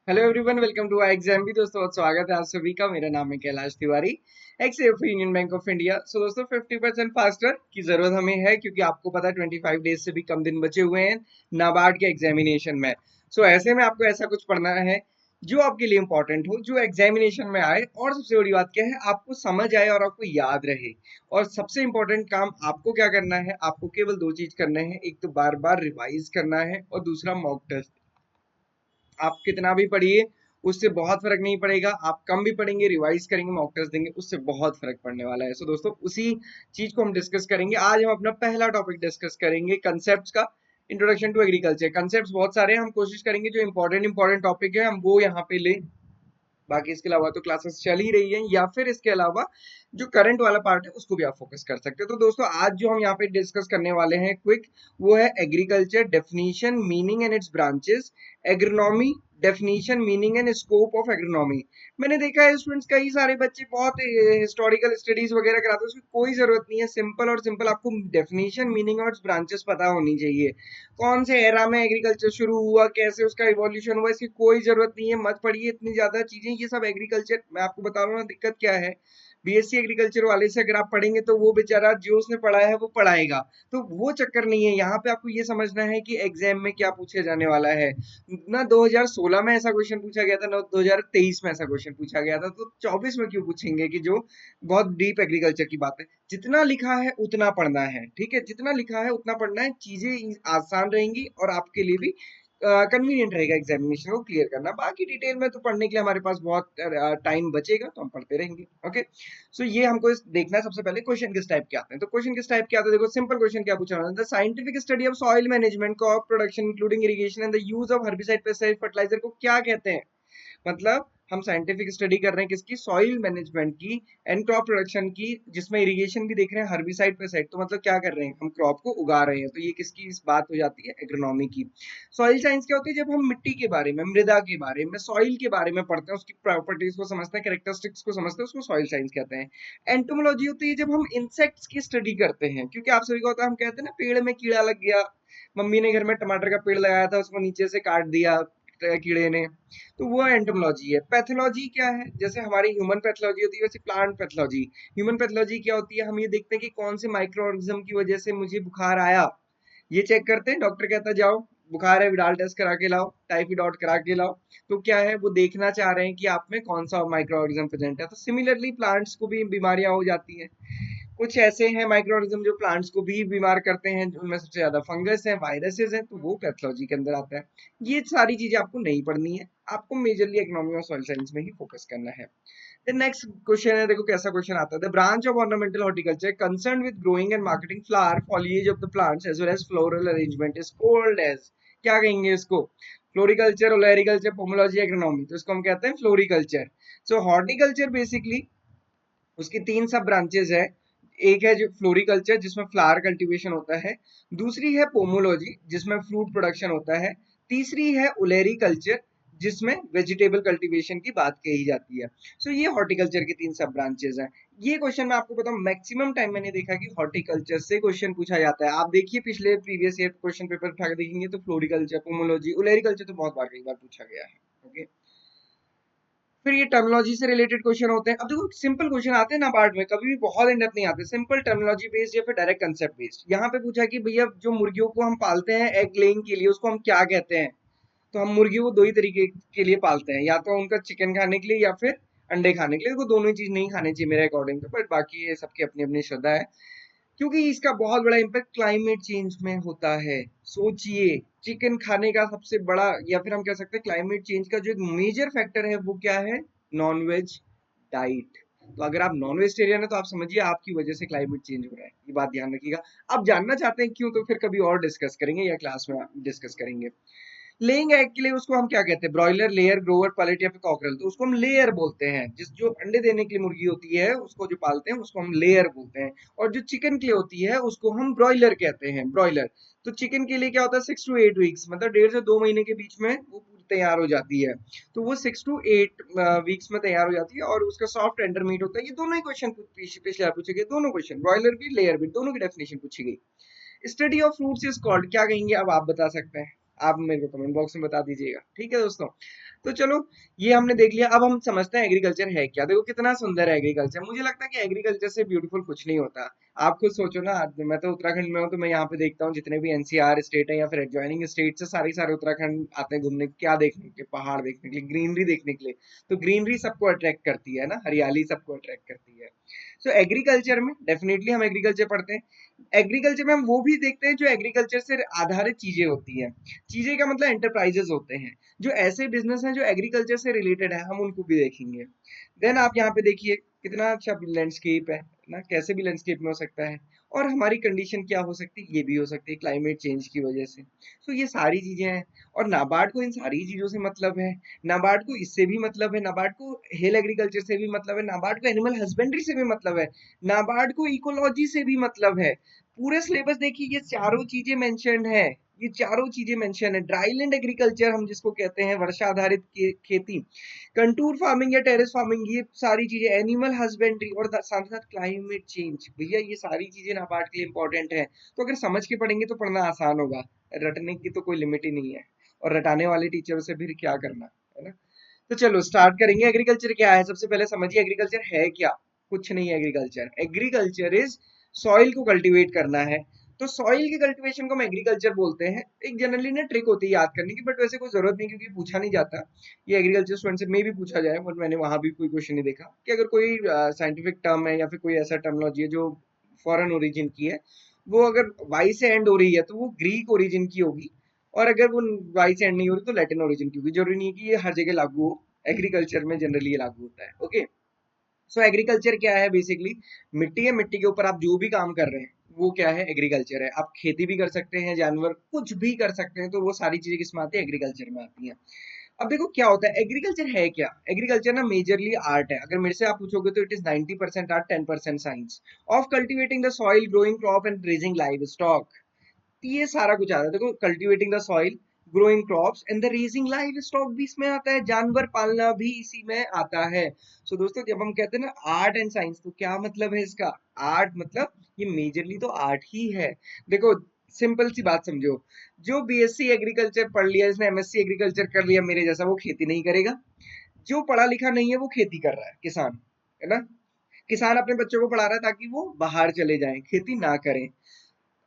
Hello everyone, welcome to exam भी। दोस्तों बहुत स्वागत है आप सभी का। मेरा नाम है Kailash Tiwari, ex Union Bank of India. So दोस्तों 50% फास्टर की जरूरत हमें है, क्योंकि आपको पता है 25 डेज से भी कम दिन बचे हुए हैं नाबार्ड के एग्जामिनेशन में। सो ऐसे में आपको ऐसा कुछ पढ़ना है जो आपके लिए इंपॉर्टेंट हो, जो एग्जामिनेशन में आए, और सबसे बड़ी बात क्या है, आपको समझ आए और आपको याद रहे। और सबसे इंपॉर्टेंट काम आपको क्या करना है, आपको केवल दो चीज करना है। एक तो बार बार रिवाइज करना है, और दूसरा मॉक टेस्ट। आप कितना भी पढ़िए, उससे बहुत फर्क नहीं पड़ेगा। आप कम भी पढ़ेंगे, रिवाइज करेंगे, मॉक टेस्ट देंगे, उससे बहुत फर्क पड़ने वाला है। सो दोस्तों उसी चीज को हम डिस्कस करेंगे। आज हम अपना पहला टॉपिक डिस्कस करेंगे कंसेप्ट्स का। Introduction to agriculture. कंसेप्ट्स बहुत सारे हैं, हम कोशिश करेंगे जो इंपॉर्टेंट इंपॉर्टेंट टॉपिक है हम वो यहाँ पे लें। बाकी इसके अलावा तो क्लासेस चल ही रही हैं, या फिर इसके अलावा जो करंट वाला पार्ट है उसको भी आप फोकस कर सकते हैं। तो दोस्तों आज जो हम यहाँ पे डिस्कस करने वाले हैं क्विक, वो है agriculture definition, meaning and it's branches. Agronomy, definition, meaning and scope of agronomy. मैंने देखा है स्टूडेंट्स, कई सारे बच्चे बहुत हिस्टोरिकल स्टडीज वगैरह कराते हैं, उसकी कोई जरूरत नहीं है। सिंपल और सिंपल आपको डेफिनेशन, मीनिंग और ब्रांचेस पता होनी चाहिए। कौन से एरा में एग्रीकल्चर शुरू हुआ, कैसे उसका इवोल्यूशन हुआ, इसकी कोई जरूरत नहीं है। मत पढ़िए इतनी ज्यादा चीजें, ये सब एग्रीकल्चर। मैं आपको बता रहा हूँ ना दिक्कत क्या है। बीएससी एग्रीकल्चर वाले से अगर आप पढ़ेंगे तो वो बेचारा जो उसने पढ़ा है वो पढ़ाएगा। तो वो चक्कर नहीं है। यहाँ पे आपको ये समझना है कि एग्जाम में क्या पूछे जाने वाला है। ना 2016 में ऐसा क्वेश्चन पूछा गया था, ना 2023 में ऐसा क्वेश्चन पूछा गया था, तो 24 में क्यों पूछेंगे, कि जो बहुत डीप एग्रीकल्चर की बात है। जितना लिखा है उतना पढ़ना है, ठीक है। जितना लिखा है उतना पढ़ना है, चीजें आसान रहेंगी और आपके लिए भी कन्वीनियंट रहेगा एग्जामिनेशन को क्लियर करना। बाकी डिटेल में तो पढ़ने के लिए हमारे पास बहुत टाइम बचेगा, तो हम पढ़ते रहेंगे। ओके। सो ये हमको देखना है। सबसे पहले क्वेश्चन किस टाइप के आते हैं, तो क्वेश्चन किस टाइप के आते हैं, देखो सिंपल क्वेश्चन क्या पूछा है। The scientific study of soil management, crop production including irrigation and the use of herbicide, pesticide, fertiliser को क्या कहते हैं। मतलब हम साइंटिफिक स्टडी कर रहे हैं किसकी, सॉइल मैनेजमेंट की, एंड क्रॉप प्रोडक्शन की, जिसमें इरिगेशन भी देख रहे हैं, हर्बिसाइड पेस्टिसाइड। तो मतलब क्या कर रहे हैं, हम क्रॉप को उगा रहे हैं। तो ये किसकी इस बात हो जाती है, एग्रोनॉमी की। सॉइल साइंस क्या होती है, जब हम मिट्टी के बारे में, मृदा के बारे में, सॉइल के बारे में पढ़ते हैं, उसकी प्रॉपर्टीज को समझते हैं, कैरेक्टरिस्टिक्स को समझते हैं, उसको सॉइल साइंस कहते हैं। एंटोमोलॉजी होती है जब हम इंसेक्ट्स की स्टडी करते हैं, क्योंकि आप सभी को होता है, हम कहते हैं ना पेड़ में कीड़ा लग गया। मम्मी ने घर में टमाटर का पेड़ लगाया था, उसको नीचे से काट दिया कीड़े ने। तो वो एंटोमोलॉजी है। पैथोलॉजी क्या है, जैसे हमारी ह्यूमन पैथोलॉजी होती है, वैसे प्लांट पैथोलॉजी। ह्यूमन पैथोलॉजी क्या होती है, हम ये देखते हैं कि कौन से माइक्रो ऑर्गेनिज्म की वजह से मुझे बुखार आया। ये चेक करते हैं, डॉक्टर कहता है जाओ बुखार है, विडाल टेस्ट करा के लाओ, टाइफाइड करा के लाओ। तो क्या है, वो देखना चाह रहे हैं कि आप में कौन सा माइक्रो ऑर्गेनिज्म प्रेजेंट है। तो सिमिलरली प्लांट्स को भी बीमारियां हो जाती हैं। कुछ ऐसे हैं माइक्रो ऑर्गेनिज्म जो प्लांट्स को भी बीमार करते हैं, उनमें सबसे ज्यादा फंगस है, वायरसेस हैं, तो वो पैथोलॉजी के अंदर आता है। ये सारी चीजें आपको नहीं पढ़नी है, आपको मेजरली इकोनॉमी और सोशल साइंस में ही फोकस करना है। The next क्वेश्चन है, देखो कैसा क्वेश्चन आता है। The branch of ornamental horticulture concern with growing and marketing flower foliage of the plants as well as floral arrangement is called as, क्या कहेंगे इसको, फ्लोरिकल्चर, ओलेरिकल्चर, पोमोलॉजी, एग्रोनॉमी। तो इसको हम कहते हैं फ्लोरिकल्चर। सो हॉर्टिकल्चर बेसिकली उसकी तीन सब ब्रांचेस है। एक है जो फ्लोरिकल्चर, जिसमें फ्लावर कल्टीवेशन होता है। दूसरी है पोमोलॉजी, जिसमें फ्रूट प्रोडक्शन होता है। तीसरी है उलेरी कल्चर, जिसमें वेजिटेबल कल्टीवेशन की बात कही जाती है। सो ये हॉर्टिकल्चर की तीन सब ब्रांचेस हैं। ये क्वेश्चन मैं आपको बताऊं, मैक्सिमम टाइम मैंने देखा कि हॉर्टिकल्चर से क्वेश्चन पूछा जाता है। आप देखिए पिछले प्रीवियस ईयर क्वेश्चन पेपर उठा के देखेंगे तो फ्लोरिकल्चर, पोमोलॉजी, उलेरिकल्चर तो बहुत बार कई बार पूछा गया है। ओके। फिर ये टर्मिनोलॉजी से रिलेटेड क्वेश्चन होते हैं। अब देखो सिंपल क्वेश्चन आते हैं ना पार्ट में, कभी भी बहुत इन डेप्थ नहीं आते। सिंपल टर्मिनोलॉजी बेस्ड या फिर डायरेक्ट कंसेप्ट बेस्ड। यहाँ पे पूछा कि भैया जो मुर्गियों को हम पालते हैं एग लेइंग के लिए, उसको हम क्या कहते हैं। तो हम मुर्गियों को दो ही तरीके के लिए पालते हैं, या तो उनका चिकन खाने के लिए या फिर अंडे खाने के लिए। वो दोनों ही चीज नहीं खानी चाहिए मेरे अकॉर्डिंग तो, बट बाकी ये सबकी अपनी अपनी श्रद्धा है। क्योंकि इसका बहुत बड़ा इम्पैक्ट क्लाइमेट चेंज में होता है। सोचिए, चिकन खाने का सबसे बड़ा, या फिर हम कह सकते हैं क्लाइमेट चेंज का जो एक मेजर फैक्टर है वो क्या है, नॉनवेज डाइट। तो अगर आप नॉन वेजिटेरियन है तो आप समझिए आपकी वजह से क्लाइमेट चेंज हो रहा है, ये बात ध्यान रखिएगा। आप जानना चाहते हैं क्यों, तो फिर कभी और डिस्कस करेंगे या क्लास में डिस्कस करेंगे। लेइंग एग के लिए उसको हम क्या कहते हैं, ब्रॉयलर, लेयर, ग्रोवर, पलेट या फिर कॉकरल। तो उसको हम लेयर बोलते हैं। जिस जो अंडे देने के लिए मुर्गी होती है उसको जो पालते हैं उसको हम लेयर बोलते हैं। और जो चिकन के लिए होती है उसको हम ब्रॉयलर कहते हैं, ब्रॉयलर। तो चिकन के लिए क्या होता है, 6 to 8 वीक्स, मतलब 1.5 से 2 महीने के बीच में वो पूरी तैयार हो जाती है। तो वो 6 to 8 वीक्स में तैयार हो जाती है, और उसका सॉफ्ट टेंडर मीट होता है। ये दोनों ही क्वेश्चन पिछले पूछे गए, दोनों क्वेश्चन, ब्रॉयलर भी लेयर भी, दोनों की डेफिनेशन पूछी गई। Study of fruits is called, क्या कहेंगे अब आप बता सकते हैं। आप मेरे को कमेंट बॉक्स में बता दीजिएगा, ठीक है दोस्तों। तो चलो, ये हमने देख लिया। अब हम समझते हैं एग्रीकल्चर है क्या। देखो कितना सुंदर है एग्रीकल्चर। मुझे लगता है कि एग्रीकल्चर से ब्यूटीफुल कुछ नहीं होता। आप खुद सोचो ना, मैं तो उत्तराखंड में हूँ, तो मैं यहाँ पे देखता हूँ जितने भी एनसीआर स्टेट है या फिर एडजॉइनिंग स्टेट से सारे उत्तराखंड आते हैं घूमने। क्या देखने के लिए? पहाड़ देखने के लिए, ग्रीनरी देखने के लिए। तो ग्रीनरी सबको अट्रैक्ट करती है ना, हरियाली सबको अट्रैक्ट करती है। तो एग्रीकल्चर में डेफिनेटली हम एग्रीकल्चर पढ़ते हैं। एग्रीकल्चर में हम वो भी देखते हैं जो एग्रीकल्चर से आधारित चीजें होती हैं। चीजें का मतलब एंटरप्राइजेस होते हैं। जो ऐसे बिजनेस हैं जो एग्रीकल्चर से रिलेटेड है, हम उनको भी देखेंगे। देन आप यहाँ पे देखिए कितना अच्छा लैंडस्केप है ना, कैसे भी लैंडस्केप में हो सकता है। और हमारी कंडीशन क्या हो सकती है, ये भी हो सकती है क्लाइमेट चेंज की वजह से। तो ये सारी चीजें हैं। और नाबार्ड को इन सारी चीजों से मतलब है। नाबार्ड को इससे भी मतलब है, नाबार्ड को हिल एग्रीकल्चर से भी मतलब है, नाबार्ड को एनिमल हस्बेंड्री से भी मतलब है, नाबार्ड को इकोलॉजी से भी मतलब है। पूरे सिलेबस देखिए, ये चारों चीजें मेंशन्ड है। ये चारों चीजें मेंशन है। ड्राईलैंड एग्रीकल्चर हम जिसको कहते हैं, वर्षा आधारित खेती, कंटूर फार्मिंग या टेरेस फार्मिंग, ये सारी चीजें, एनिमल हस्बेंड्री, और साथ साथ क्लाइमेट चेंज। भैया ये सारी चीजें नाबार्ड के लिए इंपॉर्टेंट है। तो अगर समझ के पढ़ेंगे तो पढ़ना आसान होगा। रटने की तो कोई लिमिट ही नहीं है। और रटाने वाले टीचरों से फिर क्या करना, है ना। तो चलो स्टार्ट करेंगे। एग्रीकल्चर क्या है, सबसे पहले समझिए एग्रीकल्चर है क्या। कुछ नहीं है एग्रीकल्चर। एग्रीकल्चर इज सॉइल को कल्टीवेट करना है। तो सॉइल के कल्टीवेशन को हम एग्रीकल्चर बोलते हैं। एक जनरली ना ट्रिक होती है याद करने की, बट वैसे कोई जरूरत नहीं क्योंकि पूछा नहीं जाता। ये एग्रीकल्चर स्टूडेंट से में भी पूछा जाए, बट मैंने वहां भी कोई क्वेश्चन नहीं देखा कि अगर कोई साइंटिफिक टर्म है या फिर कोई ऐसा टर्मिनोलॉजी है जो फॉरेन ओरिजिन की है, वो अगर वाई से एंड हो रही है तो वो ग्रीक ओरिजिन की होगी। और अगर वो वाई से एंड नहीं हो रही तो लैटिन ओरिजिन की होगी। जरूरी नहीं है कि ये हर जगह लागू हो। एग्रीकल्चर में जनरली ये लागू होता है। ओके। सो एग्रीकल्चर क्या है बेसिकली? मिट्टी है, मिट्टी के ऊपर आप जो भी काम कर रहे हैं वो क्या है, एग्रीकल्चर है। आप खेती भी कर सकते हैं, जानवर कुछ भी कर सकते हैं, तो वो सारी चीजें किसमें आती है, एग्रीकल्चर में आती हैं। अब देखो क्या होता है, एग्रीकल्चर है क्या। एग्रीकल्चर ना मेजरली आर्ट है। अगर मेरे से आप पूछोगे तो it is 90% art, 10% science of cultivating the soil, growing crop and raising live stock. ये सारा कुछ आता है। देखो cultivating the soil, growing crops and the raising live stock भी इसमें आता है। जानवर पालना भी इसी में आता है। सो दोस्तों जब हम कहते हैं ना आर्ट एंड साइंस, तो क्या मतलब है इसका। आर्ट मतलब ये मेजरली तो आर्ट ही है। देखो सिंपल सी बात समझो, जो बीएससी एग्रीकल्चर पढ़ लिया, जिसने एमएससी एग्रीकल्चर कर लिया मेरे जैसा, वो खेती नहीं करेगा। जो पढ़ा लिखा नहीं है वो खेती कर रहा है, किसान, है ना। किसान अपने बच्चों को पढ़ा रहा है ताकि वो बाहर चले जाएं, खेती ना करें।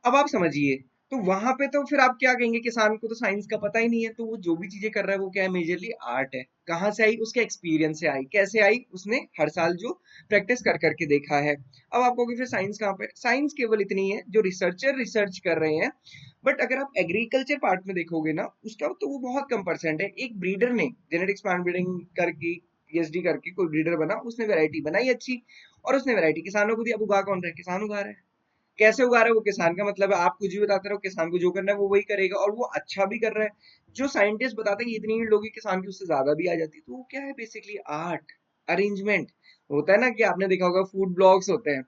अब आप समझिए, तो वहां पे तो फिर आप क्या कहेंगे, किसान को तो साइंस का पता ही नहीं है, तो वो जो भी चीजें कर रहा है वो क्या है, मेजरली आर्ट है। कहाँ से आई, उसके एक्सपीरियंस से आई। कैसे आई, उसने हर साल जो प्रैक्टिस कर करके देखा है। अब आप कहोगे फिर साइंस कहाँ पे, साइंस केवल इतनी है जो रिसर्चर रिसर्च कर रहे हैं। बट अगर आप एग्रीकल्चर पार्ट में देखोगे ना उसका, तो वो बहुत कम परसेंट है। एक ब्रीडर ने जेनेटिक्स प्लांट ब्रीडिंग करके, पीएचडी करके कोई ब्रीडर बना, उसने वैरायटी बनाई अच्छी, और उसने वैरायटी किसानों को दी। अब उगा कौन रहा है, किसान उगा रहा है। कैसे उगा रहा है वो किसान का मतलब है, आप कुछ भी बताते रहो, किसान को जो करना है वो वही करेगा, और वो अच्छा भी कर रहा है। जो साइंटिस्ट बताते हैं कि इतनी हील्ड होगी, किसान की उससे ज्यादा भी आ जाती है। तो वो क्या है, बेसिकली आर्ट, अरेंजमेंट। होता है ना कि आपने देखा होगा फूड ब्लॉग्स होते हैं,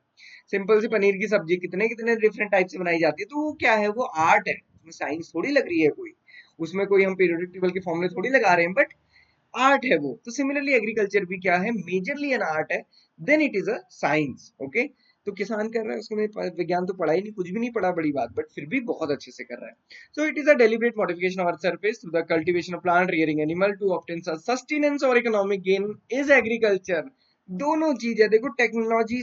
सिंपल सी पनीर की सब्जी कितने कितने डिफरेंट टाइप से बनाई जाती है। तो वो क्या है, वो आर्ट है। उसमें साइंस थोड़ी लग रही है कोई, उसमें कोई हम पीरियोडिक टेबल के फॉर्मूले थोड़ी लगा रहे हैं, बट आर्ट है वो। तो सिमिलरली एग्रीकल्चर भी क्या है, मेजरली एन आर्ट है, then it is a science. Okay. तो किसान कर रहा है, उसने विज्ञान तो पढ़ा ही नहीं, कुछ भी नहीं पढ़ा, बड़ी बात, बट फिर भी बहुत अच्छे से कर रहा है। So it is a deliberate modification of earth surface through the cultivation of plant, rearing animal to obtain sustenance और इकोनॉमिक गेन इज एग्रीकल्चर। दोनों चीज है। देखो टेक्नोलॉजी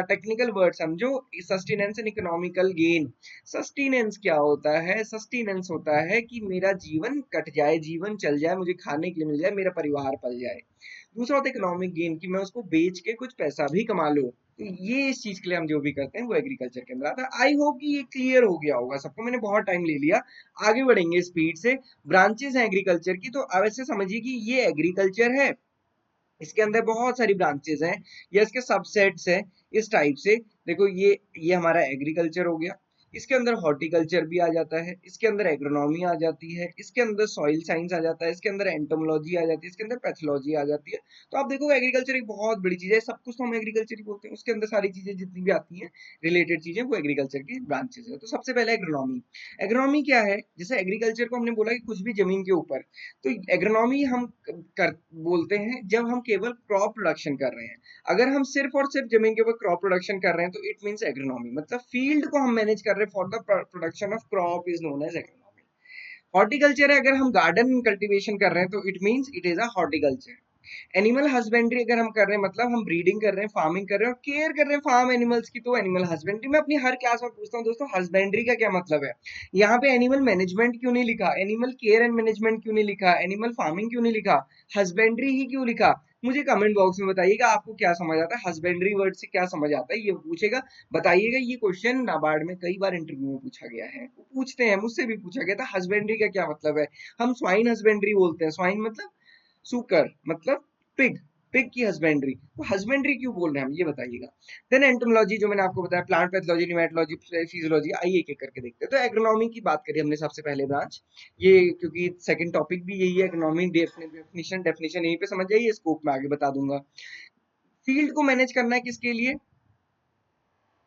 टेक्निकल वर्ड समझो, sustenance and economical gain. Sustenance क्या होता है, sustenance होता है कि मेरा जीवन कट जाए, जीवन चल जाए, मुझे खाने के लिए मिल जाए, मेरा परिवार पल जाए। दूसरा होता है इकोनॉमिक गेन, कि मैं उसको बेच के कुछ पैसा भी कमा लूं। तो ये इस चीज के लिए हम जो भी करते हैं वो एग्रीकल्चर के अंदर आता है। आई होप कि ये क्लियर हो गया होगा सबको। मैंने बहुत टाइम ले लिया, आगे बढ़ेंगे स्पीड से। ब्रांचेस हैं एग्रीकल्चर की, तो अब ऐसे समझिए कि ये एग्रीकल्चर है, इसके अंदर बहुत सारी ब्रांचेस हैं या इसके सबसेट्स हैं। इस टाइप से देखो, ये हमारा एग्रीकल्चर हो गया। इसके अंदर हॉर्टिकल्चर भी आ जाता है, इसके अंदर एग्रोनॉमी आ जाती है, इसके अंदर सॉइल साइंस आ जाता है, इसके अंदर एंटोमोलॉजी आ जाती है, इसके अंदर पैथोलॉजी आ जाती है। तो आप देखो एग्रीकल्चर एक बहुत बड़ी चीज है, सब कुछ तो हम एग्रीकल्चर ही बोलते हैं। उसके अंदर सारी चीजें जितनी भी आती हैं रिलेटेड चीजें, वो एग्रीकल्चर की ब्रांचेस है। तो सबसे पहले एग्रोनॉमी। एग्रोनॉमी क्या है, जैसे एग्रीकल्चर को हमने बोला कि कुछ भी जमीन के ऊपर, तो एग्रोनॉमी हम कर बोलते हैं जब हम केवल क्रॉप प्रोडक्शन कर रहे हैं। अगर हम सिर्फ और सिर्फ जमीन के ऊपर क्रॉप प्रोडक्शन कर रहे हैं तो इट मींस एग्रोनॉमी, मतलब फील्ड को हम मैनेज कर रहे हैं for the production of crop, is known as agronomy. Horticulture है, अगर हम गार्डन कल्टीवेशन कर रहे हैं तो it means it is a horticulture. Animal husbandry अगर हम कर रहे हैं मतलब हम ब्रीडिंग कर रहे हैं, फार्मिंग कर रहे हैं और केयर कर रहे हैं फार्म एनिमल्स की, तो एनिमल हस्बेंड्री। मैं अपनी हर क्लास में पूछता हूँ दोस्तों, हस्बेंड्री का क्या मतलब है? यहाँ पे एनिमल मैनेजमेंट क्यों नहीं लिखा, एनिमल केयर एंड मैनेजमेंट क्यों नहीं लिखा, एनिमल फार्मिंग क्यों नहीं लिखा, हस्बेंड्री ही क्यों लिखा? मुझे कमेंट बॉक्स में बताइएगा आपको क्या समझ आता है, हस्बेंड्री वर्ड से क्या समझ आता है, ये पूछेगा, बताइएगा। ये क्वेश्चन नाबार्ड में कई बार इंटरव्यू में पूछा गया है, पूछते हैं, मुझसे भी पूछा गया था, हस्बेंड्री का क्या मतलब है? हम स्वाइन हस्बेंड्री बोलते हैं, स्वाइन मतलब सुकर, मतलब पिग, पिग की हस्बेंड्री, तो हस्बेंड्री क्यों बोल रहे हैं हम, ये बताइएगा। देन एंटोमोलॉजी जो मैंने आपको बताया, प्लांट पैथोलॉजी, न्यूमेटोलॉजी, फिजियोलॉजी, आइए एक एक करके देखते हैं। तो एग्रोनॉमी की बात करी हमने सबसे पहले ब्रांच, ये क्योंकि सेकंड टॉपिक भी यही है, इकोनॉमी, डेफिनेशन, डेफिनेशन यहीं पे समझ जाइए, स्कोप में आगे बता दूंगा। फील्ड को मैनेज करना है किसके लिए?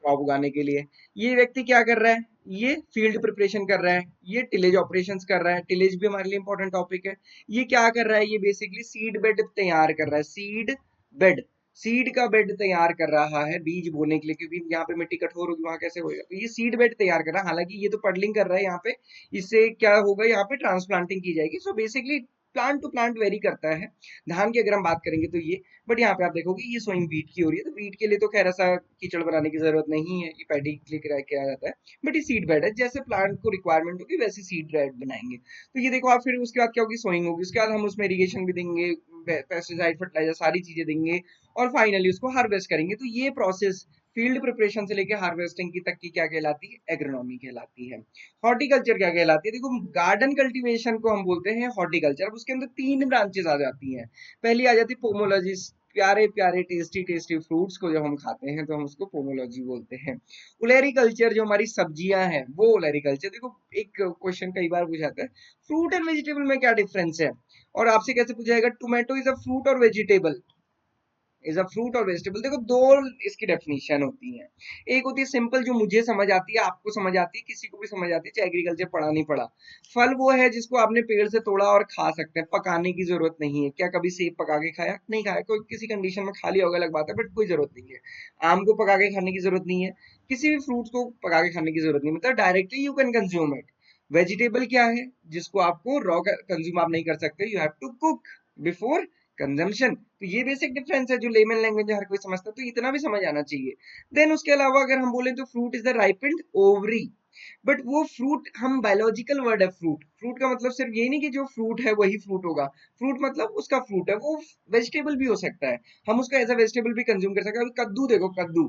क्रॉप उगाने के लिए। ये व्यक्ति क्या कर रहा है? ये फील्ड प्रिपरेशन कर रहा है, ये टिलेज ऑपरेशंस कर रहा है, टिलेज भी हमारे लिए इंपॉर्टेंट टॉपिक है। ये क्या कर रहा है? ये बेसिकली सीड बेड तैयार कर रहा है, सीड बेड, सीड का बेड तैयार कर रहा है बीज बोने के लिए, क्योंकि यहाँ पे मिट्टी कठोर होगी, वहां कैसे होगा, तो ये सीड बेड तैयार कर रहा है। हालांकि ये तो पडलिंग कर रहा है यहाँ पे, इससे क्या होगा, यहाँ पे ट्रांसप्लांटिंग की जाएगी। So basically plant to plant vary करता है। धान की अगर हम बात करेंगे तो ये, बट यहाँ पे आप देखोगे ये सोइंग वीट की हो रही है, तो वीट के लिए तो खैर ऐसा कीचड़ बनाने की जरूरत नहीं है, ये पैडी के लिए किया जाता है। बट ये सीड बेड है, जैसे प्लांट को रिक्वायरमेंट होगी वैसे सीड बेड बनाएंगे। तो ये देखो आप, फिर उसके बाद क्या होगी, सोइंग होगी, उसके बाद हम उसमें इरिगेशन भी देंगे, पेस्टिसाइड, फर्टिलाइजर, सारी चीजें देंगे, और फाइनली उसको हार्वेस्ट करेंगे। तो ये प्रोसेस फील्ड प्रिपरेशन से लेके हार्वेस्टिंग की तक की क्या कहलाती है? एग्रोनॉमी कहलाती है। हॉर्टिकल्चर क्या कहलाती है? देखो, गार्डन कल्टीवेशन को हम बोलते हैं हॉर्टिकल्चर। अब उसके अंदर तीन ब्रांचेस आ जाती हैं। पहली आ जाती है पोमोलॉजी, प्यारे प्यारे टेस्टी टेस्टी फ्रूट्स को जब हम खाते हैं तो हम उसको पोमोलॉजी बोलते हैं। ओलेरिकल्चर जो हमारी सब्जियां हैं वो ओलेरिकल्चर। देखो, एक क्वेश्चन कई बार पूछा है, फ्रूट एंड वेजिटेबल में क्या डिफरेंस है, और आपसे कैसे पूछा जाएगा टोमेटो इज अ फ्रूट और वेजिटेबल, इज अ फ्रूट और वेजिटेबल। देखो, दो इसकी डेफिनेशन होती है। एक होती है सिंपल, जो मुझे समझ आती है, आपको समझ आती है, किसी को भी समझ आती है, चाहे एग्रीकल्चर पढ़ा नहीं पढ़ा। फल वो है जिसको आपने पेड़ से तोड़ा और खा सकते हैं, पकाने की जरूरत नहीं है। क्या कभी सेब पका के खाया? नहीं खाया, कोई किसी कंडीशन में खा लिया होगा, अलग बात है, बट कोई जरूरत नहीं है। आम को पका के खाने की जरूरत नहीं है, किसी भी फ्रूट को पका के खाने की जरूरत नहीं, मतलब directly you can consume it. Vegetable क्या है? जिसको आपको रॉ कंज्यूम आप नहीं कर सकते, you have to cook before consumption. तो ये बेसिक डिफरेंस है जो लेमन लैंग्वेज हर कोई समझता है, तो इतना भी समझ आना चाहिए। देन उसके अलावा अगर हम बोले तो fruit is the ripened ovary, but वो फ्रूट, हम बायोलॉजिकल वर्ड है फ्रूट। फ्रूट का मतलब सिर्फ ये नहीं कि जो फ्रूट है वही फ्रूट होगा, फ्रूट मतलब उसका फ्रूट है, वो वेजिटेबल भी हो सकता है, हम उसको एज अ वेजिटेबल भी कंज्यूम कर सकते हैं। अभी कद्दू देखो, कद्दू,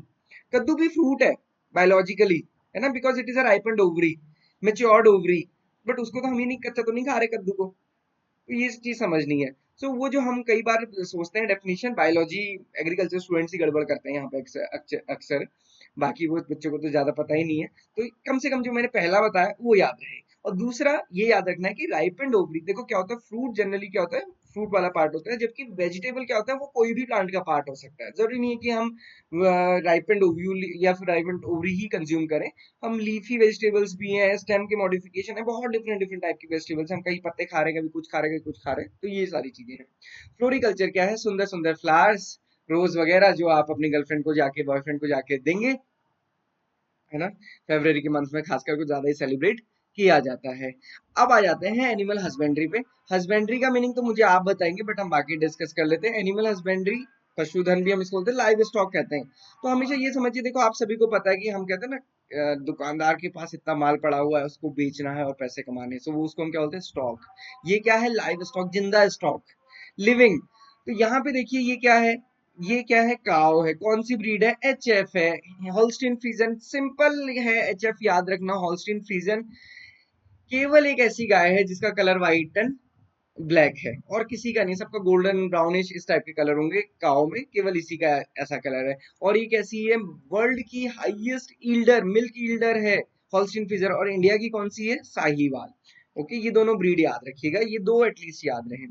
कद्दू भी फ्रूट है बायोलॉजिकली, है ना, because it is a ripened ovary, matured ovary, but उसको तो हम ही नहीं, कच्चा तो नहीं खा रहे कद्दू को, तो ये चीज समझनी है। सो वो जो हम कई बार सोचते हैं डेफिनेशन, बायोलॉजी एग्रीकल्चर स्टूडेंट्स ही गड़बड़ करते हैं यहाँ पे अक्सर अक्सर। बाकी वो बच्चों को तो ज्यादा पता ही नहीं है, तो कम से कम जो मैंने पहला बताया वो याद रहे। और दूसरा ये याद रखना है कि राइप एंड ओवरी, देखो क्या होता है, फ्रूट जनरली क्या होता है, फ्रूट वाला पार्ट होता है, जबकि वेजिटेबल क्या होता है, वो कोई भी प्लांट का पार्ट हो सकता है। जरूरी नहीं है कि हम राइप एंड ओव्यूल या फिर ripe and ovary he consume करें। हम लीफी वेजिटेबल्स भी हैं, स्टेम के मॉडिफिकेशन है, बहुत डिफरेंट डिफरेंट टाइप की वेजिटेबल्स, हम कहीं पत्ते खा रहे हैं, कभी कुछ खा रहे हैं, कभी कुछ खा रहे हैं, तो ये सारी चीजें हैं। फ्लोरिकल्चर क्या है? सुंदर सुंदर फ्लावर्स, रोज वगैरह जो आप अपनी गर्लफ्रेंड को जाके, बॉयफ्रेंड को जाके देंगे, है ना, फरवरी के मंथ में खासकर कुछ ज्यादा ही सेलिब्रेट किया जाता है। अब आ जाते हैं एनिमल हस्बेंड्री पे। हस्बेंड्री का मीनिंग तो मुझे आप बताएंगे, बट हम बाकी डिस्कस कर लेते हैं। एनिमल हस्बेंड्री, पशुधन भी हम इसको बोलते हैं, लाइव स्टॉक कहते हैं। तो हमेशा ये समझिए, देखो आप सभी को पता है कि हम कहते हैं ना, दुकानदार के पास इतना माल पड़ा हुआ है, उसको बेचना है और पैसे कमाने, सो वो उसको हम क्या बोलते हैं? स्टॉक। ये क्या है? लाइव स्टॉक, जिंदा स्टॉक, लिविंग। तो यहाँ पे देखिए ये क्या है, ये क्या है? काव है। कौन सी ब्रीड है? एच एफ है, हॉल्स्टीन फ्रीजन। सिंपल है, एच एफ याद रखना, हॉल्स्टीन फ्रीजन केवल एक ऐसी गाय है जिसका कलर व्हाइट एंड ब्लैक है, और किसी का नहीं, सबका गोल्डन ब्राउनिश इस टाइप के कलर होंगे काओ में, केवल इसी का ऐसा कलर है। और ये कैसी है? वर्ल्ड की हाईएस्ट ईल्डर, मिल्क ईल्डर है हॉल्स्टीन फ्रीजर, और इंडिया की कौन सी है? साहीवाल। ओके, ये दोनों ब्रीड याद रखिएगा, ये दो एटलीस्ट याद रहे।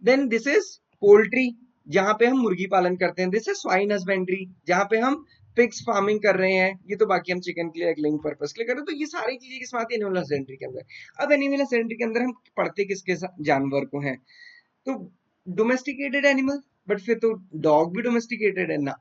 देन दिस इज पोल्ट्री, जहां पे हम मुर्गी पालन करते हैं। दिस इज स्वाइन हस्बेंड्री, जहां पे हम पिग्स फार्मिंग कर रहे हैं। ये तो बाकी हम चिकन के लिए एगलिंग पर्पस के लिए कर रहे हैं। तो ये सारी चीजें किसमें आती है? एनिमल हस्बेंड्री के अंदर। अब एनिमल हस्बेंड्री के अंदर हम पढ़ते किसके जानवर को हैं? तो डोमेस्टिकेटेड एनिमल, बट फिर तो डॉग भी डोमेस्टिकेटेड है ना।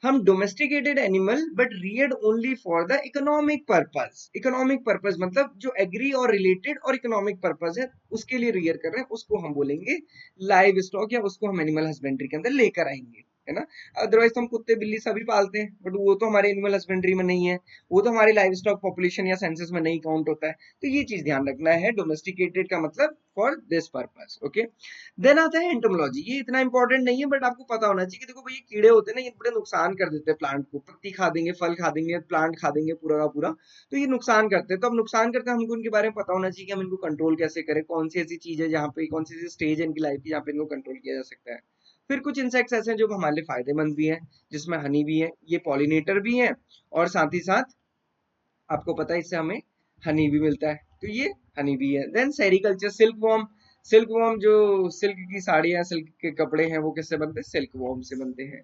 हम domesticated animal but Rudyard only for the economic purpose. Economic purpose मतलब जो एग्री और रिलेटेड और इकोनॉमिक पर्पस है उसके लिए रियर कर रहे हैं, उसको हम बोलेंगे लाइव स्टॉक, या उसको हम एनिमल हस्बेंड्री के अंदर लेकर आएंगे, है ना। अदरवाइज तो हम कुत्ते बिल्ली सभी पालते हैं, बट वो तो हमारे एनिमल हस्बेंड्री में नहीं है, वो तो हमारी लाइव स्टॉक पॉपुलेशन या सेंसस में नहीं काउंट होता है। तो ये चीज ध्यान रखना है, डोमेस्टिकेटेड का मतलब for this purpose. Okay, then आता है एंटोमोलॉजी। ये इतना इंपॉर्टेंट नहीं है बट आपको पता होना चाहिए कि देखो भाई, ये कीड़े होते हैं ना, ये बड़े नुकसान कर देते हैं प्लांट को, पत्ती खा देंगे, फल खा देंगे, प्लांट खा देंगे पूरा का पूरा, तो ये नुकसान करते हैं। तो अब नुकसान करते हैं, हमको इनके बारे में पता होना चाहिए कि हम इनको कंट्रोल कैसे करें, कौन सी ऐसी चीज है जहाँ पे, कौन सी ऐसी स्टेज है इनकी लाइफ की जहाँ पे इनको कंट्रोल किया जा सकता है। फिर कुछ इंसेक्ट्स ऐसे हैं जो हमारे लिए फायदेमंद भी हैं, जिसमें हनी भी है, ये पॉलिनेटर भी है, और साथ ही साथ आपको पता है इससे हमें हनी भी मिलता है, तो ये हनी भी है। Then sericulture, silk worm. Silk worm जो सिल्क की साड़ियाँ, सिल्क के कपड़े हैं, वो किससे बनते हैं? सिल्क वॉर्म से बनते हैं।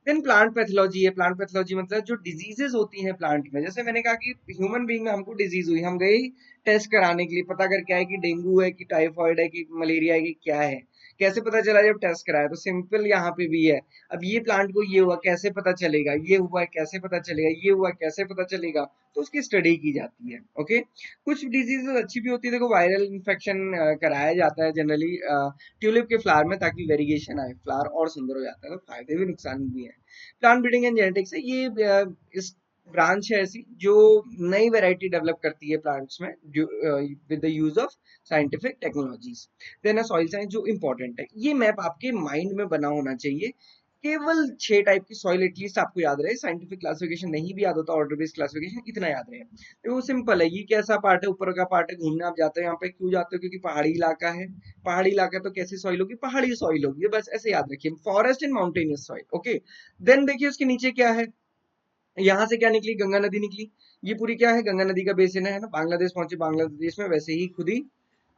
देन प्लांट पैथोलॉजी है। प्लांट पैथोलॉजी मतलब जो डिजीजेस होती हैं प्लांट में, जैसे मैंने कहा कि ह्यूमन बीइंग में हमको डिजीज हुई, हम गए टेस्ट कराने के लिए, पता कर क्या है कि डेंगू है कि टाइफॉइड है कि मलेरिया है कि क्या है। कैसे पता चला? जब टेस्ट कराया। तो सिंपल यहाँ पे भी है। अब ये प्लांट को ये हुआ, कैसे पता चलेगा? ये हुआ है, कैसे पता चलेगा? ये हुआ, कैसे पता चलेगा? तो उसकी स्टडी की जाती है। ओके, कुछ डिजीजेस अच्छी भी होती है, देखो वायरल इन्फेक्शन कराया जाता है जनरली ट्यूलिप के फ्लावर में, ताकि वेरिएशन आए, फ्लावर और सुंदर हो जाता है। तो फायदे भी नुकसान भी है। प्लांट ब्रीडिंग एंड जेनेटिक्स है, ये इस ब्रांच है ऐसी जो नई वैरायटी डेवलप करती है प्लांट्स में with the use of scientific technologies. Then soil science जो इंपॉर्टेंट है, ये मैप आपके माइंड में बना होना चाहिए। केवल 6 टाइप की सॉइल एटलीस्ट आपको याद रहे, साइंटिफिक क्लासिफिकेशन नहीं भी याद होता, ऑर्डर बेस्ड क्लासिफिकेशन इतना याद रहे। तो वो सिंपल है, ये कैसा पार्ट है? ऊपर का पार्ट है। घूमने आप जाते हो यहाँ पे, क्यों जाते हो? क्योंकि पहाड़ी इलाका है। पहाड़ी इलाका तो कैसी सॉइल होगी? पहाड़ी सॉइल होगी, बस ऐसे याद रखिए, forest and mountainous soil. Okay, then देखिए उसके नीचे क्या है। यहाँ से क्या निकली? गंगा नदी निकली। ये पूरी क्या है? गंगा नदी का बेसिन है ना। बांग्लादेश पहुंचे, बांग्लादेश में वैसे ही खुद ही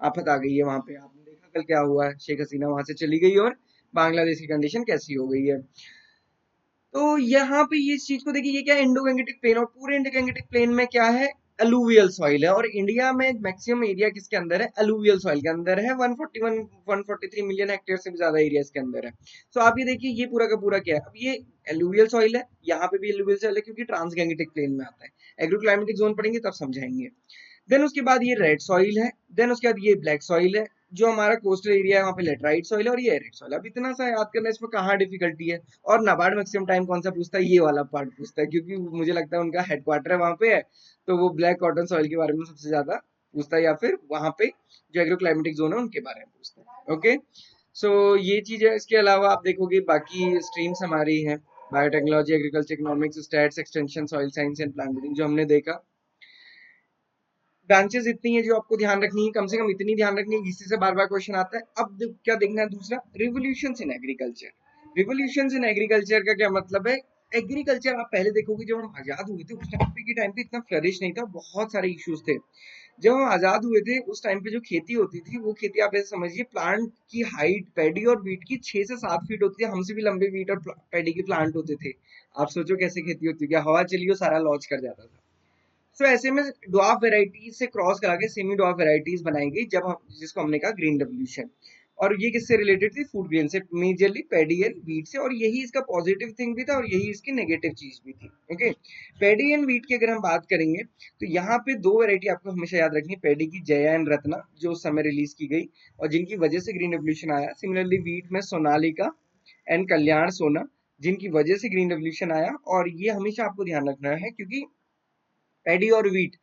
आफत आ गई है वहां पे। आपने देखा कल क्या हुआ है, शेख हसीना वहां से चली गई और बांग्लादेश की कंडीशन कैसी हो गई है। तो यहाँ पे ये चीज को देखिए, ये क्या है? इंडो गैंगेटिक प्लेन, और पूरे इंडो गैंगेटिक प्लेन में क्या है? अलुवियल सॉइल है। और इंडिया में मैक्सिमम एरिया किसके अंदर है? अलुवियल सॉइल के अंदर है। 141 143 मिलियन हेक्टेयर से भी ज्यादा एरिया इसके अंदर है। तो आप ये देखिए, ये पूरा का पूरा क्या है? अब ये अलुवियल सॉइल है, यहाँ पे भी अलुवियल सॉइल है क्योंकि ट्रांस गैंगेटिक प्लेन में आता है। एग्रोक्लाइमेटिक जोन पढ़ेंगे तब समझाएंगे। देन उसके बाद ये रेड सॉइल है। देन उसके बाद ये ब्लैक सॉइल है। जो हमारा कोस्टल एरिया है वहाँ पे लेटराइट सॉइल है, और ये एरिड सॉइल है। अब इतना सा याद करना, इसमें कहाँ डिफिकल्टी है? और नाबार्ड मैक्सिमम टाइम कौन सा पूछता है? ये वाला पार्ट पूछता है, क्योंकि मुझे लगता है उनका हेडक्वार्टर है वहां पे है, तो वो ब्लैक कॉटन सॉइल के बारे में सबसे ज्यादा पूछता है, या फिर वहां पे जो एग्रोक्लाइमेटिक जोन है उनके बारे में पूछता है। ओके, सो ये चीज है। इसके अलावा आप देखोगे बाकी स्ट्रीम्स हमारी हैं, biotechnology, agriculture, economics, stats, extension, soil science and plant breeding जो हमने देखा। ब्रांचेस इतनी है जो आपको ध्यान रखनी है, कम से कम इतनी ध्यान रखनी है, इसी से बार बार क्वेश्चन आता है। अब क्या देखना है? दूसरा, revolutions in agriculture. Revolutions in agriculture का क्या मतलब है? एग्रीकल्चर आप पहले देखोगे, जब हम आजाद हुए थे उस टाइम पे इतना फ्लरिश नहीं था, बहुत सारे इश्यूज थे। जब हम आजाद हुए थे उस टाइम पे जो खेती होती थी, वो खेती आप ऐसे समझिए, प्लांट की हाइट पैडी और वीट की 6 से 7 फीट होती है। हमसे भी लंबे वीट और पैडी के प्लांट होते थे। आप सोचो कैसे खेती होती है, क्या हवा चलिए सारा लॉन्च कर जाता था। तो ऐसे में ड्वार्फ वेराइटीज से क्रॉस करा के सेमी ड्वार्फ वेराइटीज बनाई गई, जब हम, जिसको हमने कहा ग्रीन रेवोल्यूशन। और ये किससे रिलेटेड थी? फूड ग्रेन से, मेजरली पैडी एंड व्हीट से। और यही इसका पॉजिटिव थिंग भी था और यही इसकी नेगेटिव चीज भी थी। ओके, पैडी एंड व्हीट की अगर हम बात करेंगे, तो यहाँ पे दो वेराइटी आपको हमेशा याद रखनी है। पैडी की जया एंड रत्ना, जो उस समय रिलीज की गई और जिनकी वजह से ग्रीन रेवोल्यूशन आया। सिमिलरली व्हीट में सोनालिका एंड कल्याण सोना, जिनकी वजह से ग्रीन रेवोल्यूशन आया। और ये हमेशा आपको ध्यान रखना है, क्योंकि पैडी और व्हीट,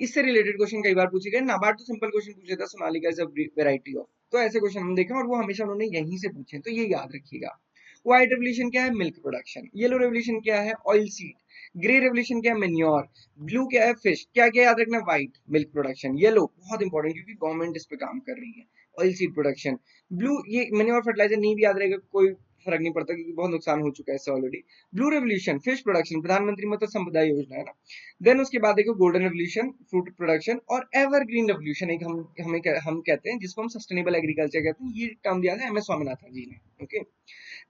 इससे रिलेटेड क्वेश्चन कई बार पूछे गए। नाबार्ड तो सिंपल क्वेश्चन पूछ लेता, Sonalika is a variety of, तो ऐसे क्वेश्चन हम देखें और वो हमेशा उन्होंने यहीं से पूछे, तो ये याद रखिएगा। व्हाइट रेवोल्यूशन क्या है? Milk production. येलो रेवोल्यूशन क्या है? Oil seed. ग्रे रेवोल्यूशन क्या है? मेन्योर। ब्लू क्या है? फिश। क्या क्या याद रखना? व्हाइट मिल्क प्रोडक्शन, येलो बहुत इंपॉर्टेंट क्योंकि गवर्नमेंट इस पे काम कर रही है, ऑयल सीड प्रोडक्शन। ब्लू ये मेन्योर फर्टिलाइजर, नहीं भी याद रहेगा कोई फर्क नहीं पड़ता क्योंकि बहुत नुकसान हो चुका है इससे already. Blue revolution fish production, प्रधानमंत्री मत्स्य संपदा योजना है ना। देन उसके बाद देखो गोल्डन रेवोल्यूशन फ्रूट प्रोडक्शन, और एवरग्रीन रेवोल्यूशन एक हम कहते हैं, जिसको हम सस्टेनेबल एग्रीकल्चर कहते हैं। ये टर्म दिया था MS स्वामीनाथन जी ने। Okay,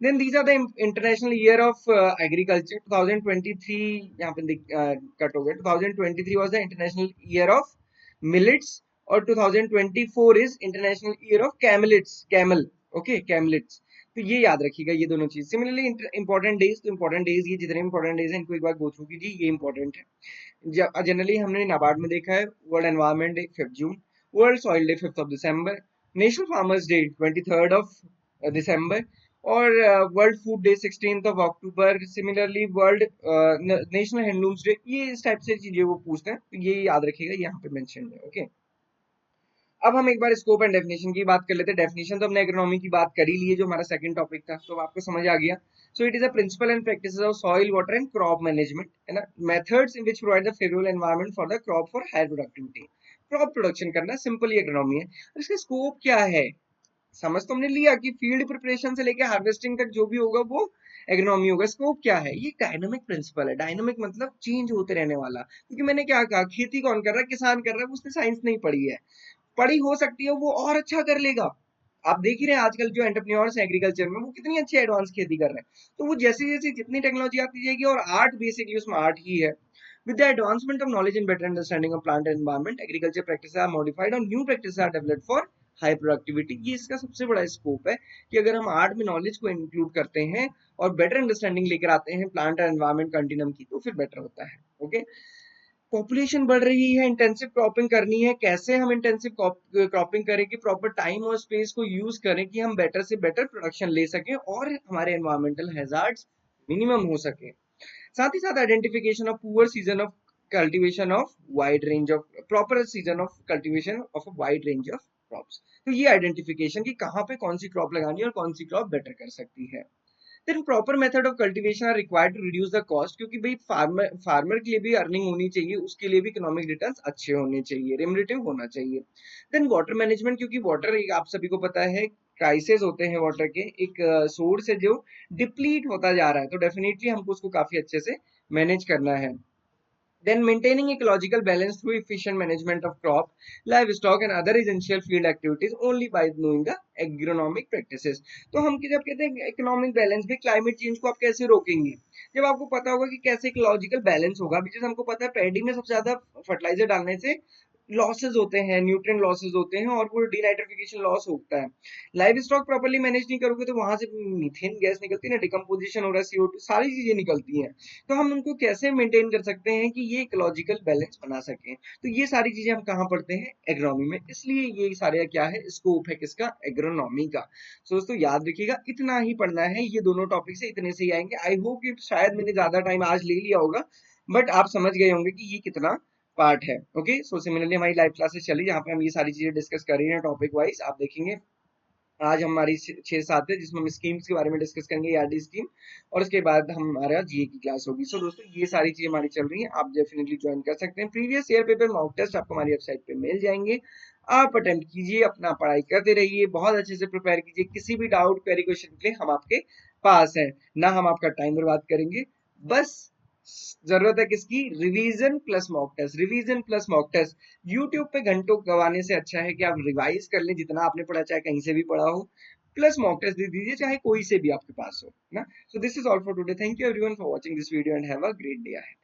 then these are the international year of agriculture. 2023 यहाँ पे कट हो गया। 2023 was the international year of millets, और 2024 is international year of camelids, camel. Okay, camelids. तो ये याद रखिएगा ये दोनों चीज। सिमिलरली इंपॉर्टेंट डेज, तो इंपॉर्टेंट डेज ये जितने इंपॉर्टेंट डेज हैं इनको एक बार गो थ्रू कीजिए, ये इंपॉर्टेंट है। जनरली हमने नाबार्ड में देखा है, world environment day 5 June, world soil day 5 दिसंबर, नेशनल फार्मर्स डे 23 दिसंबर, और वर्ल्ड फूड डे 16 अक्टूबर। Similarly world national handlooms day, ये इस टाइप से चीजें वो पूछते हैं, तो ये याद रखिएगा, यहाँ पे मेंशन है। ओके, अब हम एक बार स्कोप एंड डेफिनेशन की बात कर लेते हैं। डेफिनेशन तो हमने एग्रोनॉमी की बात कर ही ली है, जो हमारा सेकंड टॉपिक था, तो आपको समझ आ गया। So it is a principle and practices of soil water and crop management, है ना, methods in which provide the favourable environment for the crop for higher productivity. Crop production करना सिंपली एग्रोनॉमी है। और इसका स्कोप क्या है, समझ तो हमने लिया कि फील्ड प्रिपरेशन से लेके हार्वेस्टिंग तक जो भी होगा वो एग्रोनॉमी होगा। स्कोप क्या है, ये डायनामिक प्रिंसिपल है। डायनामिक मतलब चेंज होते रहने वाला, क्योंकि मैंने क्या कहा, खेती कौन कर रहा है, किसान कर रहा है, उसने साइंस नहीं पढ़ी है। पढ़ी हो सकती है वो और अच्छा कर लेगा। आप देख ही रहे हैं आजकल जो एंटरप्रेन्योर्स हैं एग्रीकल्चर में, वो कितनी अच्छी एडवांस खेती कर रहे हैं। तो वो जैसे जैसे जितनी टेक्नोलॉजी आती जाएगी, और आर्ट बेसिकली उसमें आर्ट ही है। With the advancement of knowledge and better understanding of plant and environment, agriculture practices are modified and new practices are developed for high productivity. ये इसका सबसे बड़ा स्कोप है कि अगर हम आर्ट में नॉलेज को इंक्लूड करते हैं और बेटर अंडरस्टैंडिंग लेकर आते हैं प्लांट और एनवायरमेंट कंटिन्यूम की, तो फिर बेटर होता है। ओके, पॉपुलेशन बढ़ रही है, इंटेंसिव क्रॉपिंग करनी है। कैसे हम इंटेंसिव क्रॉपिंग करें कि प्रॉपर टाइम और स्पेस को यूज करें कि हम बेटर से बेटर प्रोडक्शन ले सकें और हमारे एनवायरमेंटल हैजार्ड्स मिनिमम हो सके। साथ ही साथ identification of poor season of cultivation of wide range of proper season of cultivation of a wide range of crops. तो ये आइडेंटिफिकेशन कि कहाँ पे कौन सी क्रॉप लगानी है और कौन सी क्रॉप बेटर कर सकती है। Then proper method of cultivation are required to reduce the cost, क्योंकि भाई फार्मर के लिए भी अर्निंग होनी चाहिए, उसके लिए भी इकोनॉमिक रिटर्न्स अच्छे होने चाहिए, रेमुनेटिव होना चाहिए। देन वाटर मैनेजमेंट, क्योंकि वाटर आप सभी को पता है क्राइसिस होते हैं वाटर के, एक सोर्स है जो डिप्लीट होता जा रहा है, तो डेफिनेटली हमको उसको काफी अच्छे से मैनेज करना है। Then maintaining ecological balance through efficient management of crop, livestock and other essential field activities only by knowing the agronomic practices। तो हम जब कहते हैं इकोनॉमिक बैलेंस भी, क्लाइमेट चेंज को आप कैसे रोकेंगे, जब आपको पता होगा कि कैसे इकोलॉजिकल बैलेंस होगा। जैसे हमको पता है पैडी में सबसे ज्यादा फर्टिलाइजर डालने से लॉसेस होते हैं, न्यूट्रिएंट लॉसेस होते हैं, और वो डिनाइट्रिफिकेशन लॉस होता है। लाइव स्टॉक प्रॉपर्ली मैनेज नहीं करोगे तो वहां से मीथेन गैस निकलती है ना, डिकम्पोजिशन हो रहा है, CO2, सारी चीजें निकलती हैं। तो हम उनको कैसे मेंटेन कर सकते हैं कि ये इकोलॉजिकल बैलेंस बना सकें, तो ये सारी चीजें हम कहाँ पढ़ते हैं, एग्रोनॉमी में। इसलिए ये सारे क्या है, स्कोप है किसका, एग्रोनॉमी का। तो दोस्तों याद रखिएगा, इतना ही पढ़ना है, ये दोनों टॉपिक से इतने से ही आएंगे। आई होप कि शायद मैंने ज्यादा टाइम आज ले लिया होगा, बट आप समझ गए होंगे कि ये कितना पार्ट है। ओके, सो सिमिलरली हमारी लाइव क्लासेस चली जहाँ पे हम ये सारी चीजें डिस्कस कर रहे हैं टॉपिक वाइज, आप देखेंगे। आज हमारी 6-7 है जिसमें हम स्कीम्स के बारे में डिस्कस करेंगे, आरडी स्कीम, और उसके बाद हमारा जीए की क्लास होगी। सो दोस्तों ये सारी चीजें हमारी चल रही हैं, आप डेफिनेटली ज्वाइन कर सकते हैं। Previous year paper mock test आपको हमारी वेबसाइट पे मिल जाएंगे, आप अटेम्प्ट कीजिए, अपना पढ़ाई करते रहिए, बहुत अच्छे से प्रिपेयर कीजिए। किसी भी डाउट क्वेरी क्वेश्चन के लिए हम आपके पास हैं, ना हम आपका टाइम बर्बाद करेंगे। बस जरूरत है किसकी, revision plus mock test, revision plus mock test. YouTube पे घंटों गवाने से अच्छा है कि आप रिवाइज कर लें जितना आपने पढ़ा, चाहे कहीं से भी पढ़ा हो, प्लस मॉक टेस्ट दे दीजिए, चाहे कोई से भी आपके पास हो ना। So this is all for today, thank you everyone for watching this video and have a great day ahead.